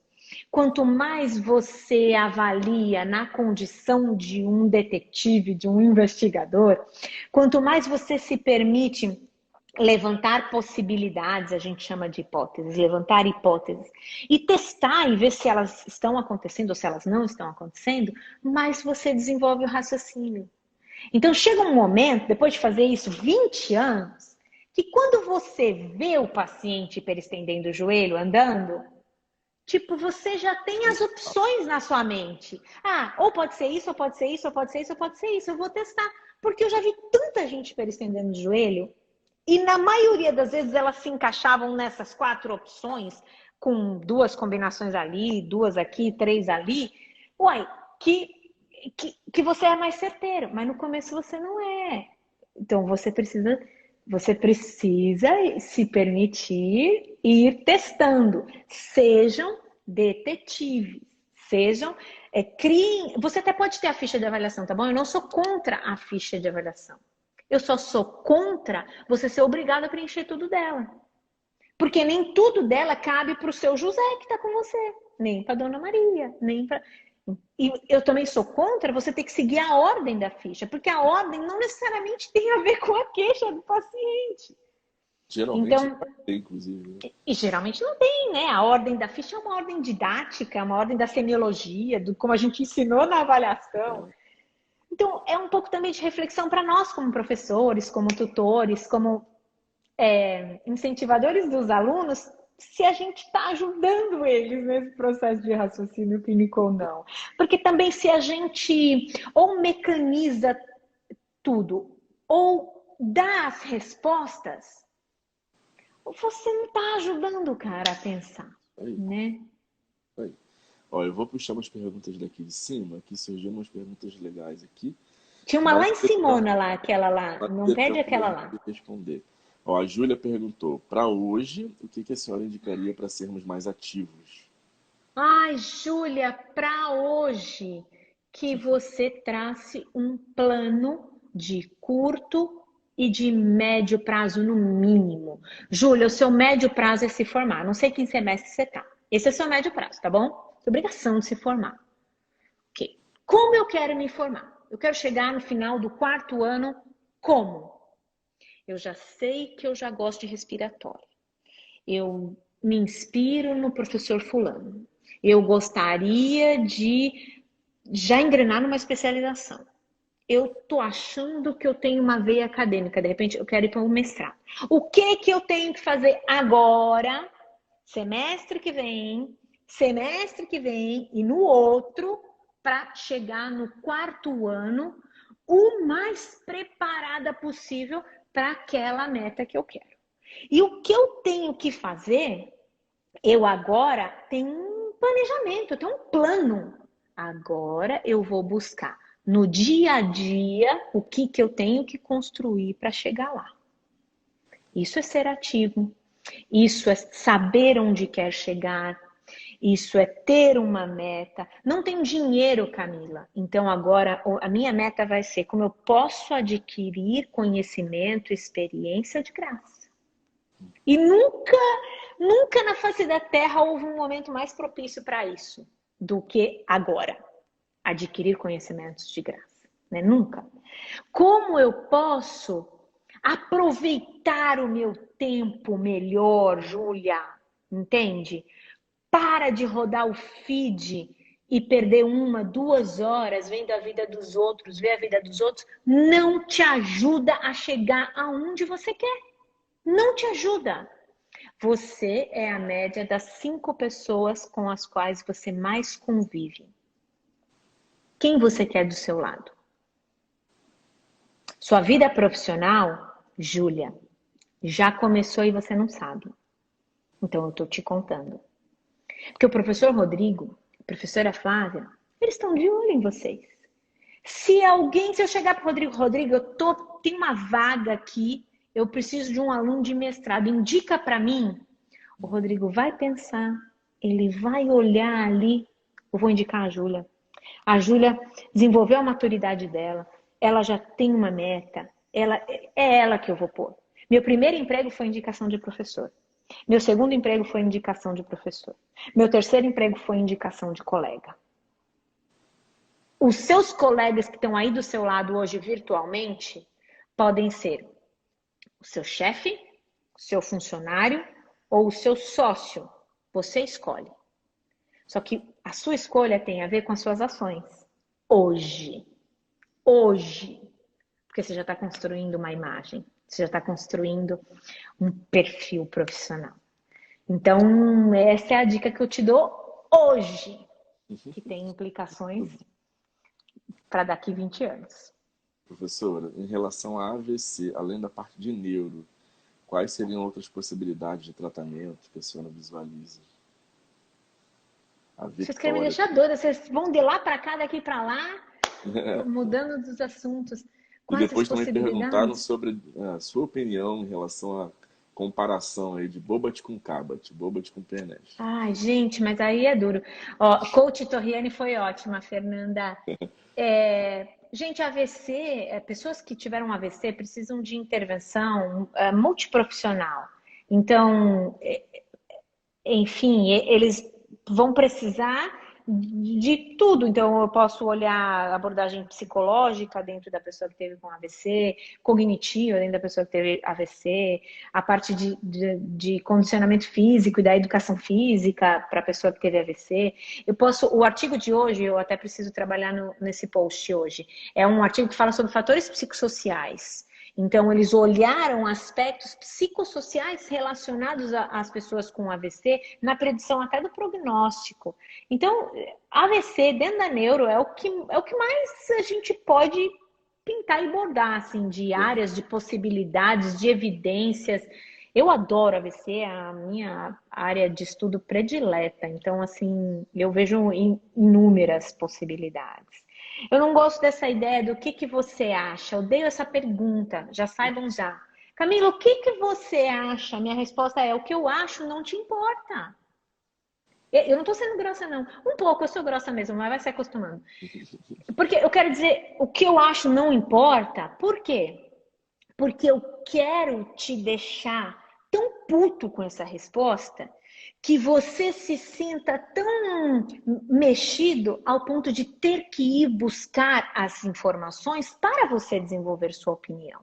Quanto mais você avalia na condição de um detetive, de um investigador, quanto mais você se permite levantar possibilidades, a gente chama de hipóteses, levantar hipóteses, e testar e ver se elas estão acontecendo ou se elas não estão acontecendo, mais você desenvolve o raciocínio. Então chega um momento, depois de fazer isso 20 anos, que quando você vê o paciente hiperestendendo o joelho, andando, tipo, você já tem as opções na sua mente. Ah, ou pode ser isso, ou pode ser isso, ou pode ser isso, ou pode ser isso. Eu vou testar. Porque eu já vi tanta gente hiperestendendo o joelho, e na maioria das vezes elas se encaixavam nessas 4 opções, com 2 combinações ali, 2 aqui, 3 ali. Uai, que você é mais certeiro, mas no começo você não é. Então você precisa se permitir ir testando. Sejam detetives, criem. Você até pode ter a ficha de avaliação, tá bom? Eu não sou contra a ficha de avaliação. Eu só sou contra você ser obrigado a preencher tudo dela. Porque nem tudo dela cabe para o seu José que está com você, nem para Dona Maria, nem para. E eu também sou contra você ter que seguir a ordem da ficha, porque a ordem não necessariamente tem a ver com a queixa do paciente. Geralmente Então, não tem, inclusive. Né? e geralmente não tem, né? A ordem da ficha é uma ordem didática, é uma ordem da semiologia, do como a gente ensinou na avaliação. Então, é um pouco também de reflexão para nós, como professores, como tutores, como incentivadores dos alunos, se a gente está ajudando eles nesse processo de raciocínio clínico ou não. Porque também se a gente ou mecaniza tudo, ou dá as respostas, você não está ajudando o cara a pensar, Aí, né? aí. Ó, eu vou puxar umas perguntas daqui de cima, aqui surgiram umas perguntas legais aqui. Tinha uma Vai lá em ter tempo, Simona, lá, aquela lá. vai Não ter perde tempo da aquela gente lá. responder. Ó, a Júlia perguntou, para hoje, o que a senhora indicaria para sermos mais ativos? Ai, Júlia, para hoje, que você trace um plano de curto e de médio prazo no mínimo. Júlia, o seu médio prazo é se formar. Não sei que semestre você tá. Esse é o seu médio prazo, tá bom? Obrigação de se formar. Ok. Como eu quero me formar? Eu quero chegar no final do 4º ano como? Eu já sei que eu já gosto de respiratório. Eu me inspiro no professor fulano. Eu gostaria de já engrenar numa especialização. Eu tô achando que eu tenho uma veia acadêmica, de repente eu quero ir para um mestrado. O que eu tenho que fazer agora, semestre que vem e no outro, para chegar no 4º ano o mais preparada possível para aquela meta que eu quero. E o que eu tenho que fazer, eu agora tenho um planejamento, eu tenho um plano. Agora eu vou buscar no dia a dia o que eu tenho que construir para chegar lá. Isso é ser ativo, isso é saber onde quer chegar, isso é ter uma meta. Não tenho dinheiro, Camila. Então agora a minha meta vai ser como eu posso adquirir conhecimento, experiência de graça. E nunca na face da Terra houve um momento mais propício para isso do que agora. Adquirir conhecimentos de graça, né? Nunca. Como eu posso aproveitar o meu tempo melhor, Júlia? Entende? Para de rodar o feed e perder 1, 2 horas vendo a vida dos outros, ver a vida dos outros, não te ajuda a chegar aonde você quer. Não te ajuda. Você é a média das 5 pessoas com as quais você mais convive. Quem você quer do seu lado? Sua vida profissional, Júlia, já começou e você não sabe. Então eu estou te contando. Porque o professor Rodrigo, a professora Flávia, eles estão de olho em vocês. Se eu chegar para o Rodrigo, tem uma vaga aqui, eu preciso de um aluno de mestrado, indica para mim. O Rodrigo vai pensar, ele vai olhar ali, eu vou indicar a Júlia. A Júlia desenvolveu a maturidade dela, ela já tem uma meta, é ela que eu vou pôr. Meu primeiro emprego foi indicação de professor. Meu segundo emprego foi indicação de professor. Meu terceiro emprego foi indicação de colega. Os seus colegas que estão aí do seu lado hoje virtualmente podem ser o seu chefe, o seu funcionário ou o seu sócio. Você escolhe. Só que a sua escolha tem a ver com as suas ações. Hoje. Hoje. Porque você já está construindo uma imagem. Você já está construindo um perfil profissional. Então, essa é a dica que eu te dou hoje. Que tem implicações para daqui 20 anos. Professora, em relação a AVC, além da parte de neuro, quais seriam outras possibilidades de tratamento que a senhora visualiza? A Vocês querem me Vitória. deixar doida, vocês vão de lá para cá, daqui para lá, mudando dos assuntos. E Quais as depois também perguntaram possibilidades? sobre a sua opinião em relação à comparação aí de Bobat com Cabot, Bobat com PNF. Ai, gente, mas aí é duro. Ó, coach Torriani foi ótima, Fernanda. Gente, AVC, pessoas que tiveram AVC precisam de intervenção multiprofissional. Então, enfim, eles vão precisar de tudo. Então, eu posso olhar a abordagem psicológica dentro da pessoa que teve com AVC, cognitiva dentro da pessoa que teve AVC, a parte de condicionamento físico e da educação física para a pessoa que teve AVC. O artigo de hoje, eu até preciso trabalhar nesse post hoje, é um artigo que fala sobre fatores psicossociais. Então, eles olharam aspectos psicossociais relacionados às pessoas com AVC na predição até do prognóstico. Então, AVC dentro da neuro é o que mais a gente pode pintar e bordar, assim, de áreas, de possibilidades, de evidências. Eu adoro AVC, é a minha área de estudo predileta. Então, assim, eu vejo inúmeras possibilidades. Eu não gosto dessa ideia do que você acha. Eu odeio essa pergunta. Já saibam já. Camila, o que você acha? Minha resposta é: o que eu acho não te importa. Eu não estou sendo grossa, não. Um pouco, eu sou grossa mesmo, mas vai se acostumando. Porque eu quero dizer, o que eu acho não importa. Por quê? Porque eu quero te deixar tão puto com essa resposta que você se sinta tão mexido ao ponto de ter que ir buscar as informações para você desenvolver sua opinião.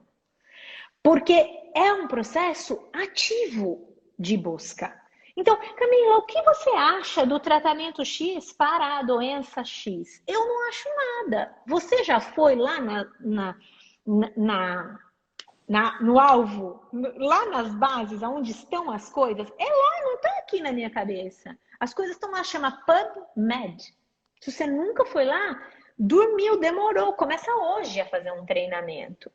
Porque é um processo ativo de busca. Então, Camila, o que você acha do tratamento X para a doença X? Eu não acho nada. Você já foi lá no alvo, lá nas bases, onde estão as coisas? É lá, não está aqui na minha cabeça. As coisas estão lá, chama PubMed. Se você nunca foi lá, dormiu, demorou, começa hoje a fazer um treinamento.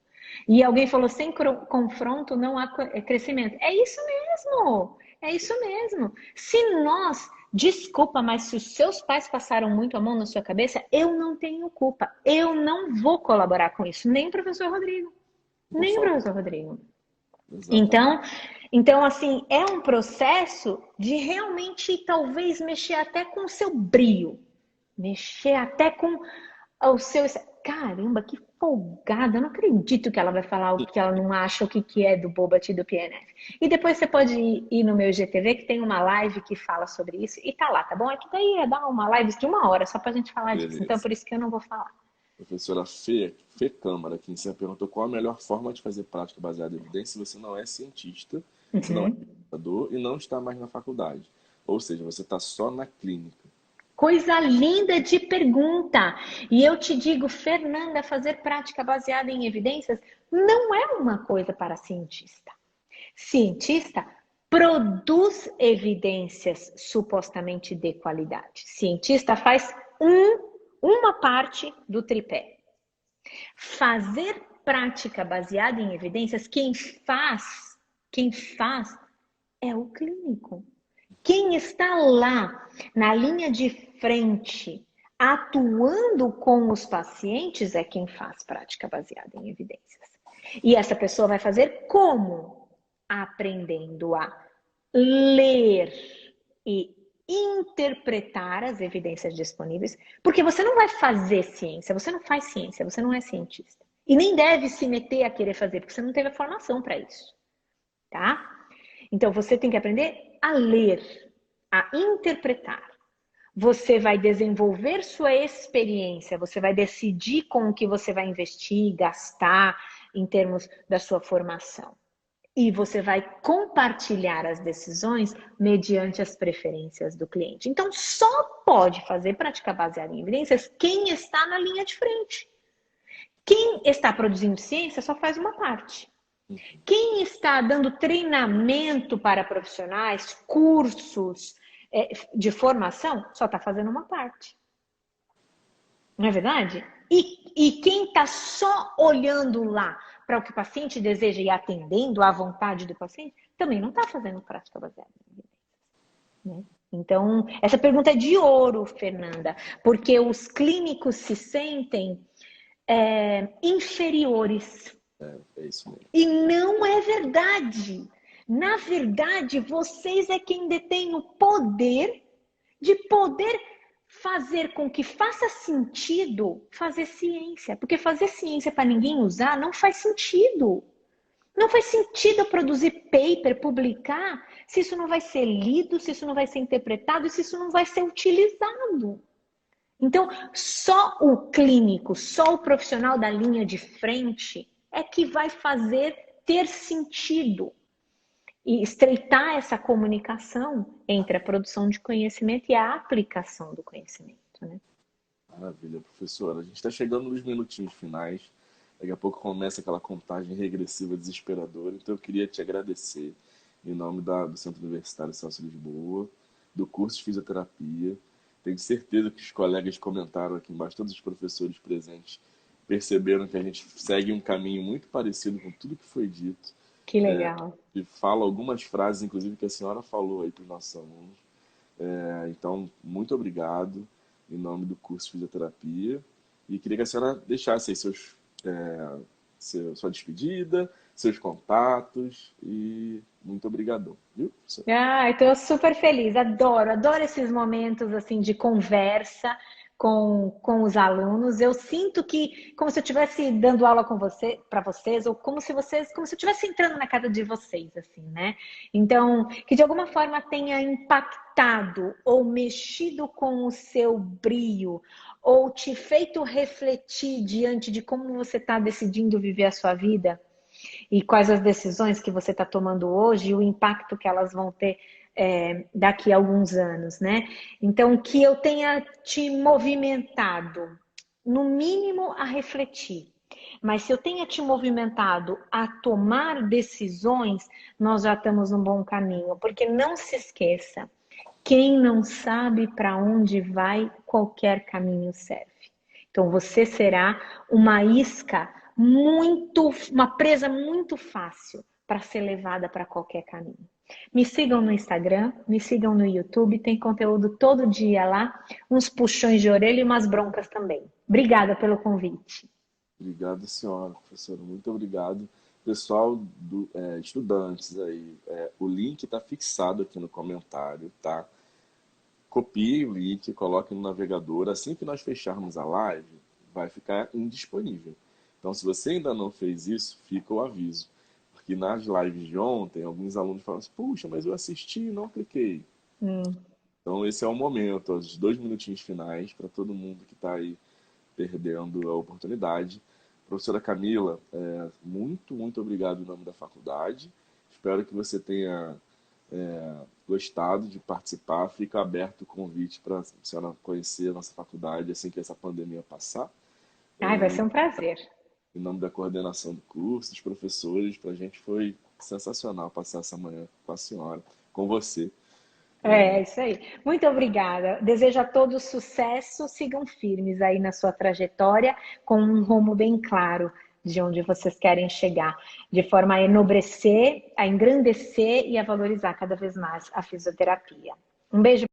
E alguém falou, sem confronto não há crescimento. É isso mesmo, é isso mesmo. Se nós, desculpa, mas se os seus pais passaram muito a mão na sua cabeça, eu não tenho culpa. Eu não vou colaborar com isso, nem o professor Rodrigo. Nem o professor Rodrigo. Então, assim, é um processo de realmente, talvez, mexer até com o seu brio. Mexer até com o seu... Caramba, que folgada. Eu não acredito que ela vai falar o que ela não acha, o que é do Bobat e do PNF. E depois você pode ir no meu IGTV, que tem uma live que fala sobre isso. E tá lá, tá bom? É que daí ia dar uma live de 1 hora, só pra gente falar disso. Então, por isso que eu não vou falar. Professora Fê Câmara, que você perguntou qual a melhor forma de fazer prática baseada em evidência se você não é cientista, se não é pesquisador e não está mais na faculdade. Ou seja, você está só na clínica. Coisa linda de pergunta. E eu te digo, Fernanda, fazer prática baseada em evidências não é uma coisa para cientista. Cientista produz evidências supostamente de qualidade. Cientista faz uma parte do tripé. Fazer prática baseada em evidências, quem faz é o clínico. Quem está lá na linha de frente, atuando com os pacientes, é quem faz prática baseada em evidências. E essa pessoa vai fazer como? Aprendendo a ler e interpretar as evidências disponíveis, porque você não vai fazer ciência, você não faz ciência, você não é cientista. E nem deve se meter a querer fazer, porque você não teve a formação para isso, tá? Então, você tem que aprender a ler, a interpretar. Você vai desenvolver sua experiência, você vai decidir com o que você vai investir, gastar em termos da sua formação. E você vai compartilhar as decisões mediante as preferências do cliente. Então, só pode fazer prática baseada em evidências quem está na linha de frente. Quem está produzindo ciência só faz uma parte. Quem está dando treinamento para profissionais, cursos de formação, só está fazendo uma parte. Não é verdade? E quem está só olhando lá para o que o paciente deseja e atendendo à vontade do paciente, também não está fazendo prática baseada em evidências, né? Então, essa pergunta é de ouro, Fernanda, porque os clínicos se sentem inferiores. É isso mesmo. E não é verdade. Na verdade, vocês é quem detém o poder de poder fazer com que faça sentido fazer ciência. Porque fazer ciência para ninguém usar não faz sentido. Não faz sentido eu produzir paper, publicar, se isso não vai ser lido, se isso não vai ser interpretado, se isso não vai ser utilizado. Então, só o clínico, só o profissional da linha de frente é que vai fazer ter sentido e estreitar essa comunicação entre a produção de conhecimento e a aplicação do conhecimento, né? Maravilha, professora. A gente está chegando nos minutinhos finais. Daqui a pouco começa aquela contagem regressiva desesperadora. Então eu queria te agradecer em nome do Centro Universitário Celso Lisboa, do curso de fisioterapia. Tenho certeza que os colegas comentaram aqui embaixo, todos os professores presentes perceberam que a gente segue um caminho muito parecido com tudo que foi dito. Que legal. E fala algumas frases, inclusive, que a senhora falou aí para os nossos alunos. Então, muito obrigado em nome do curso de fisioterapia. E queria que a senhora deixasse aí sua despedida, seus contatos e muito obrigado. Viu? Estou super feliz, adoro esses momentos assim de conversa com os alunos. Eu sinto que como se eu estivesse dando aula com você, para vocês, ou como se eu estivesse entrando na casa de vocês, assim, né? Então, que de alguma forma tenha impactado ou mexido com o seu brio, ou te feito refletir diante de como você está decidindo viver a sua vida. E quais as decisões que você está tomando hoje e o impacto que elas vão ter daqui a alguns anos, né? Então, que eu tenha te movimentado, no mínimo, a refletir. Mas se eu tenha te movimentado a tomar decisões, nós já estamos num bom caminho. Porque não se esqueça, quem não sabe para onde vai, qualquer caminho serve. Então, você será uma isca uma presa muito fácil para ser levada para qualquer caminho. Me sigam no Instagram, me sigam no YouTube, tem conteúdo todo dia lá, uns puxões de orelha e umas broncas também. Obrigada pelo convite. Obrigado, senhora, professora, muito obrigado. Pessoal, estudantes aí, o link está fixado aqui no comentário, tá? Copie o link, coloque no navegador. Assim que nós fecharmos a live, vai ficar indisponível. Então, se você ainda não fez isso, fica o aviso. Porque nas lives de ontem, alguns alunos falaram assim, puxa, mas eu assisti e não cliquei. Então, esse é o momento, os 2 minutinhos finais, para todo mundo que está aí perdendo a oportunidade. Professora Camila, muito obrigado em nome da faculdade. Espero que você tenha gostado de participar. Fica aberto o convite para a senhora conhecer a nossa faculdade assim que essa pandemia passar. Vai ser um prazer. Em nome da coordenação do curso, dos professores, para a gente foi sensacional passar essa manhã com a senhora, com você. É isso aí. Muito obrigada. Desejo a todos sucesso. Sigam firmes aí na sua trajetória, com um rumo bem claro de onde vocês querem chegar, de forma a enobrecer, a engrandecer e a valorizar cada vez mais a fisioterapia. Um beijo.